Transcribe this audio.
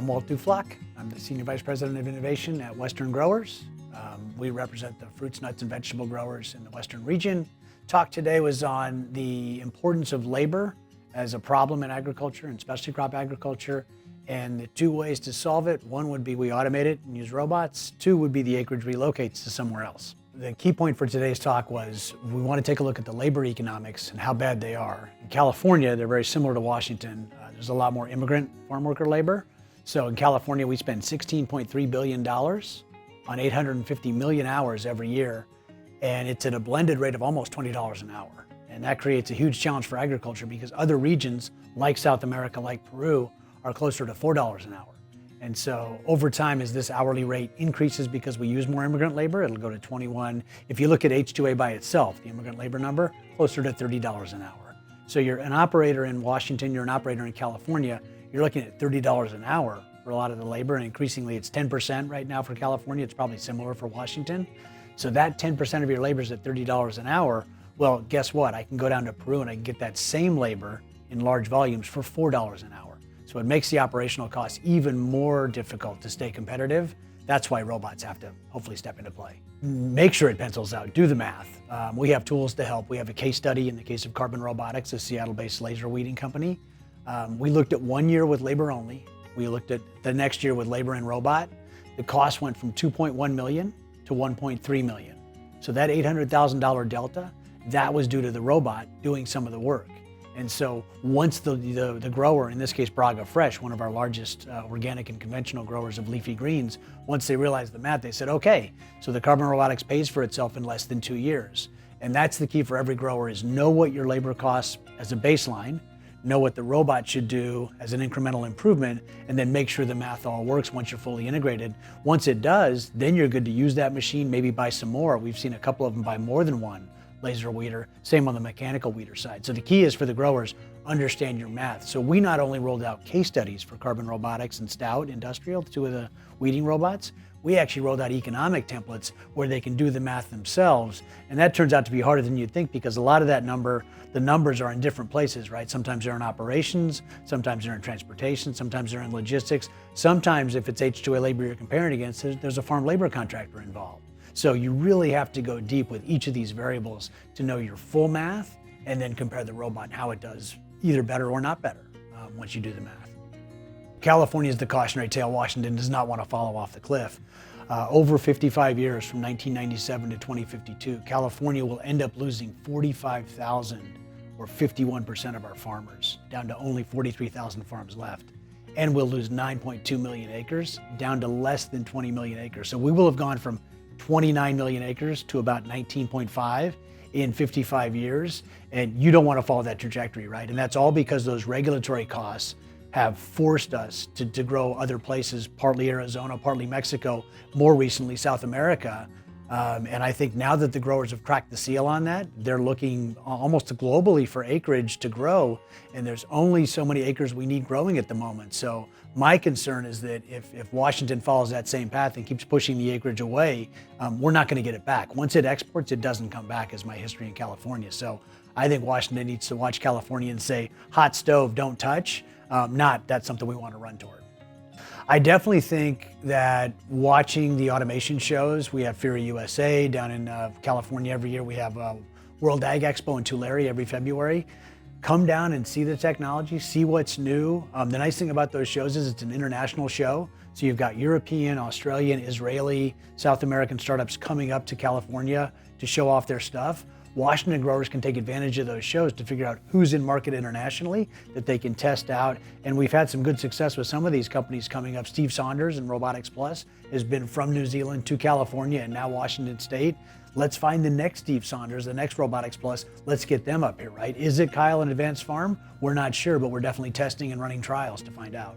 I'm Walt Duflock. I'm the Senior Vice President of Innovation at Western Growers. We represent the fruits, nuts, and vegetable growers in the Western region. Talk today was on the importance of labor as a problem in agriculture and specialty crop agriculture, and the two ways to solve it. One would be we automate it and use robots. Two would be the acreage relocates to somewhere else. The key point for today's talk was we want to take a look at the labor economics and how bad they are. In California, they're very similar to Washington. There's a lot more immigrant farm worker labor. So in California, we spend $16.3 billion on 850 million hours every year, and it's at a blended rate of almost $20 an hour. And that creates a huge challenge for agriculture because other regions like South America, like Peru, are closer to $4 an hour. And so over time, as this hourly rate increases because we use more immigrant labor, it'll go to 21. If you look at H2A by itself, the immigrant labor number, closer to $30 an hour. So you're an operator in Washington, you're an operator in California, you're looking at $30 an hour for a lot of the labor, and increasingly it's 10% right now for California. It's probably similar for Washington. So that 10% of your labor is at $30 an hour. Well, guess what? I can go down to Peru and I can get that same labor in large volumes for $4 an hour. So it makes the operational costs even more difficult to stay competitive. That's why robots have to hopefully step into play. Make sure it pencils out, do the math. We have tools to help. We have a case study in the case of Carbon Robotics, a Seattle-based laser weeding company. We looked at 1 year with labor only. We looked at the next year with labor and robot. The cost went from 2.1 million to 1.3 million. So that $800,000 delta, that was due to the robot doing some of the work. And so once the grower, in this case Braga Fresh, one of our largest organic and conventional growers of leafy greens, once they realized the math, they said, okay, so the Carbon Robotics pays for itself in less than 2 years. And that's the key for every grower, is know what your labor costs as a baseline, know what the robot should do as an incremental improvement, and then make sure the math all works once you're fully integrated. Once it does, then you're good to use that machine, maybe buy some more. We've seen a couple of them buy more than one laser weeder, same on the mechanical weeder side. So the key is for the growers, understand your math. So we not only rolled out case studies for Carbon Robotics and Stout Industrial, two of the weeding robots, we actually rolled out economic templates where they can do the math themselves. And that turns out to be harder than you'd think, because a lot of that number, the numbers are in different places, right? Sometimes they're in operations, sometimes they're in transportation, sometimes they're in logistics. Sometimes if it's H2A labor you're comparing against, there's a farm labor contractor involved. So you really have to go deep with each of these variables to know your full math and then compare the robot and how it does either better or not better once you do the math. California is the cautionary tale. Washington does not want to follow off the cliff. Over 55 years, from 1997 to 2052, California will end up losing 45,000 or 51% of our farmers, down to only 43,000 farms left. And we'll lose 9.2 million acres, down to less than 20 million acres. So we will have gone from 29 million acres to about 19.5 in 55 years. And you don't want to follow that trajectory, right? And that's all because those regulatory costs have forced us to grow other places, partly Arizona, partly Mexico, more recently South America. And I think now that the growers have cracked the seal on that, they're looking almost globally for acreage to grow, and there's only so many acres we need growing at the moment. So my concern is that if Washington follows that same path and keeps pushing the acreage away, we're not gonna get it back. Once it exports, it doesn't come back, is my history in California. So I think Washington needs to watch California and say, hot stove, don't touch. Not that's something we want to run toward. I definitely think that watching the automation shows, we have FIRA USA down in California every year. We have World Ag Expo in Tulare every February. Come down and see the technology, see what's new. The nice thing about those shows is it's an international show. So you've got European, Australian, Israeli, South American startups coming up to California to show off their stuff. Washington growers can take advantage of those shows to figure out who's in market internationally that they can test out. And we've had some good success with some of these companies coming up. Steve Saunders in Robotics Plus has been from New Zealand to California and now Washington State. Let's find the next Steve Saunders, the next Robotics Plus. Let's get them up here, right? Is it Kyle in Advanced Farm? We're not sure, but we're definitely testing and running trials to find out.